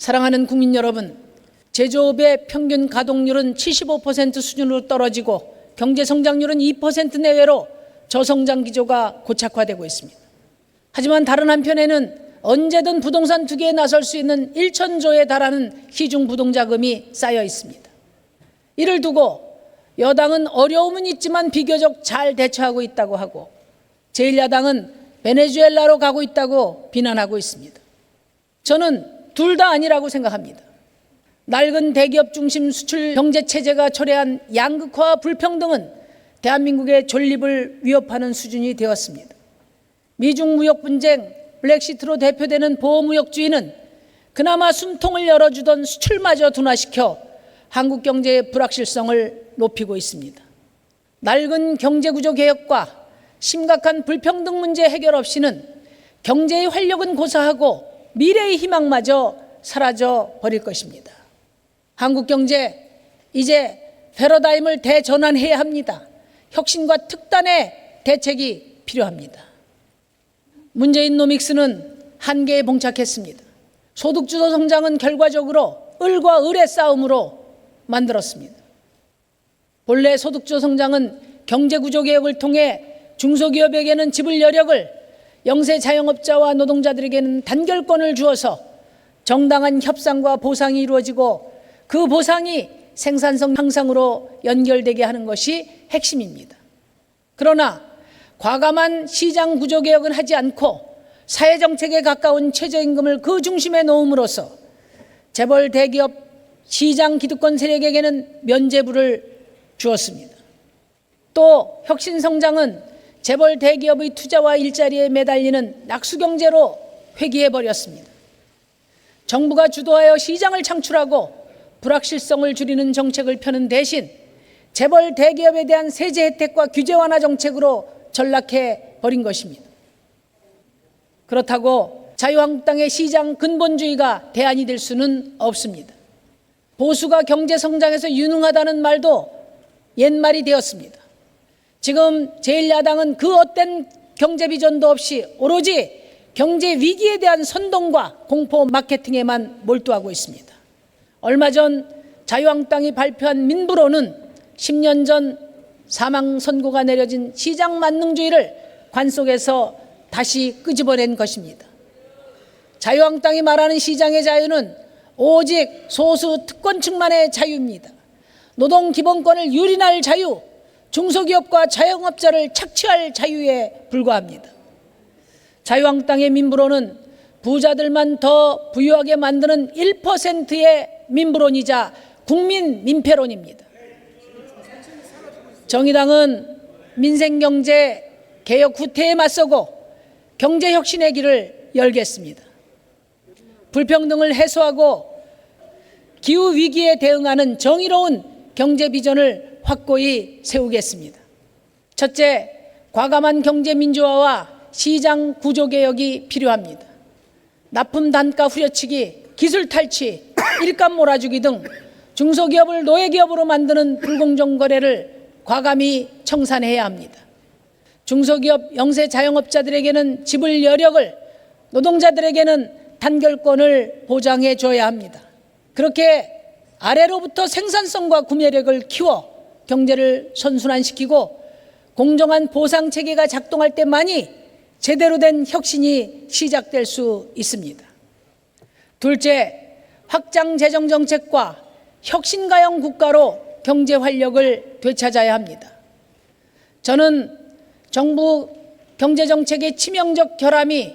사랑하는 국민 여러분, 제조업의 평균 가동률은 75% 수준으로 떨어지고 경제 성장률은 2% 내외로 저성장 기조가 고착화되고 있습니다. 하지만 다른 한편에는 언제든 부동산 투기에 나설 수 있는 1,000조에 달하는 시중 부동자금이 쌓여 있습니다. 이를 두고 여당은 어려움은 있지만 비교적 잘 대처하고 있다고 하고 제1야당은 베네수엘라로 가고 있다고 비난하고 있습니다. 저는 둘 다 아니라고 생각합니다. 낡은 대기업 중심 수출 경제 체제가 초래한 양극화와 불평등은 대한민국의 존립을 위협하는 수준이 되었습니다. 미중 무역 분쟁, 브렉시트로 대표되는 보호무역주의는 그나마 숨통을 열어주던 수출마저 둔화시켜 한국 경제의 불확실성을 높이고 있습니다. 낡은 경제구조 개혁과 심각한 불평등 문제 해결 없이는 경제의 활력은 고사하고 미래의 희망마저 사라져 버릴 것입니다. 한국 경제 이제 패러다임을 대전환해야 합니다. 혁신과 특단의 대책이 필요합니다. 문재인 노믹스는 한계에 봉착했습니다. 소득주도 성장은 결과적으로 을과 을의 싸움으로 만들었습니다. 본래 소득주도 성장은 경제구조 개혁을 통해 중소기업에게는 지불 여력을, 영세 자영업자와 노동자들에게는 단결권을 주어서 정당한 협상과 보상이 이루어지고 그 보상이 생산성 향상으로 연결되게 하는 것이 핵심입니다. 그러나 과감한 시장 구조 개혁은 하지 않고 사회정책에 가까운 최저임금을 그 중심에 놓음으로써 재벌 대기업 시장 기득권 세력에게는 면죄부를 주었습니다. 또 혁신성장은 재벌 대기업의 투자와 일자리에 매달리는 낙수경제로 회귀해버렸습니다. 정부가 주도하여 시장을 창출하고 불확실성을 줄이는 정책을 펴는 대신 재벌 대기업에 대한 세제 혜택과 규제 완화 정책으로 전락해버린 것입니다. 그렇다고 자유한국당의 시장 근본주의가 대안이 될 수는 없습니다. 보수가 경제 성장에서 유능하다는 말도 옛말이 되었습니다. 지금 제1야당은 그 어떤 경제 비전도 없이 오로지 경제 위기에 대한 선동과 공포 마케팅에만 몰두하고 있습니다. 얼마 전 자유한국당이 발표한 민부로는 10년 전 사망 선고가 내려진 시장 만능주의를 관 속에서 다시 끄집어낸 것입니다. 자유한국당이 말하는 시장의 자유는 오직 소수 특권층만의 자유입니다. 노동 기본권을 유린할 자유, 중소기업과 자영업자를 착취할 자유에 불과합니다. 자유한국당의 민부론은 부자들만 더 부유하게 만드는 1%의 민부론이자 국민 민폐론입니다. 정의당은 민생경제 개혁 후퇴에 맞서고 경제혁신의 길을 열겠습니다. 불평등을 해소하고 기후위기에 대응하는 정의로운 경제비전을 확고히 세우겠습니다. 첫째, 과감한 경제민주화와 시장 구조개혁이 필요합니다. 납품 단가 후려치기, 기술 탈취, 일감 몰아주기 등 중소기업을 노예기업으로 만드는 불공정 거래를 과감히 청산해야 합니다. 중소기업 영세 자영업자들에게는 지불 여력을, 노동자들에게는 단결권을 보장해 줘야 합니다. 그렇게 아래로부터 생산성과 구매력을 키워 경제를 선순환시키고 공정한 보상체계가 작동할 때만이 제대로 된 혁신이 시작될 수 있습니다. 둘째, 확장 재정정책과 혁신가형 국가로 경제 활력을 되찾아야 합니다. 저는 정부 경제정책의 치명적 결함이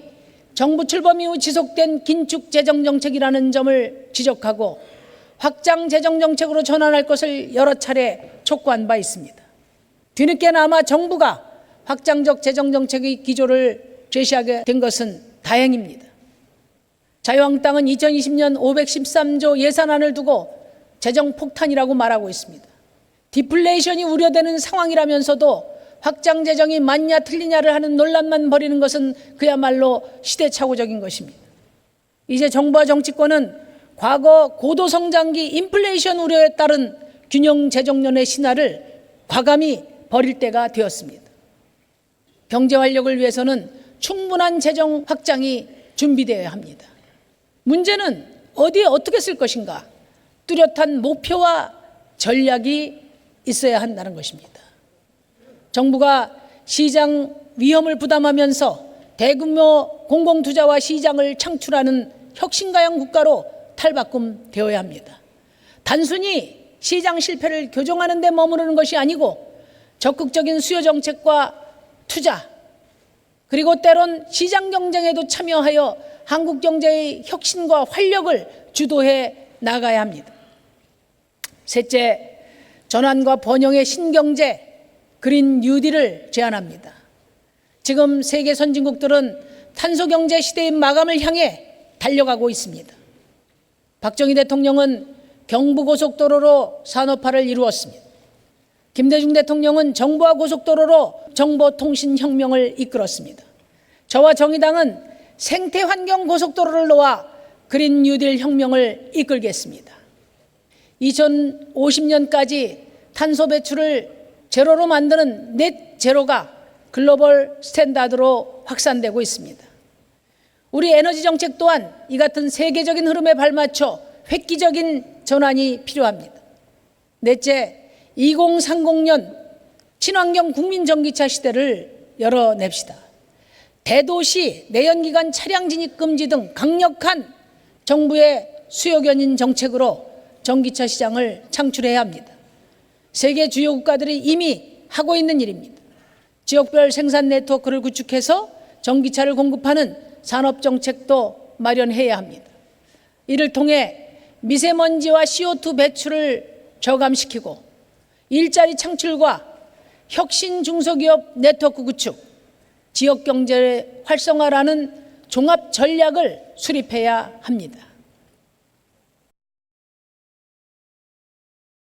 정부 출범 이후 지속된 긴축 재정정책이라는 점을 지적하고 확장 재정정책으로 전환할 것을 여러 차례 촉구한 바 있습니다. 뒤늦게나마 정부가 확장적 재정정책의 기조를 제시하게 된 것은 다행입니다. 자유한국당은 2020년 513조 예산안을 두고 재정폭탄이라고 말하고 있습니다. 디플레이션이 우려되는 상황이라면서도 확장 재정이 맞냐 틀리냐를 하는 논란만 벌이는 것은 그야말로 시대착오적인 것입니다. 이제 정부와 정치권은 과거 고도성장기 인플레이션 우려에 따른 균형 재정론의 신화를 과감히 버릴 때가 되었습니다. 경제 활력을 위해서는 충분한 재정 확장이 준비되어야 합니다. 문제는 어디에 어떻게 쓸 것인가, 뚜렷한 목표와 전략이 있어야 한다는 것입니다. 정부가 시장 위험을 부담하면서 대규모 공공투자와 시장을 창출하는 혁신가형 국가로 탈바꿈되어야 합니다. 단순히 시장 실패를 교정하는 데 머무르는 것이 아니고 적극적인 수요 정책과 투자, 그리고 때론 시장 경쟁에도 참여하여 한국 경제의 혁신과 활력을 주도해 나가야 합니다. 셋째, 전환과 번영의 신경제, 그린 뉴딜을 제안합니다. 지금 세계 선진국들은 탄소 경제 시대의 마감을 향해 달려가고 있습니다. 박정희 대통령은 경부고속도로로 산업화를 이루었습니다. 김대중 대통령은 정부와 고속도로로 정보통신혁명을 이끌었습니다. 저와 정의당은 생태환경 고속도로를 놓아 그린 뉴딜 혁명을 이끌겠습니다. 2050년까지 탄소 배출을 제로로 만드는 넷 제로가 글로벌 스탠다드로 확산되고 있습니다. 우리 에너지 정책 또한 이 같은 세계적인 흐름에 발맞춰 획기적인 전환이 필요합니다. 넷째, 2030년 친환경 국민 전기차 시대를 열어냅시다. 대도시 내연기관 차량 진입 금지 등 강력한 정부의 수요 견인 정책으로 전기차 시장을 창출해야 합니다. 세계 주요 국가들이 이미 하고 있는 일입니다. 지역별 생산 네트워크를 구축해서 전기차를 공급하는 산업 정책도 마련해야 합니다. 이를 통해 미세먼지와 CO2 배출을 저감시키고 일자리 창출과 혁신 중소기업 네트워크 구축, 지역 경제 활성화라는 종합 전략을 수립해야 합니다.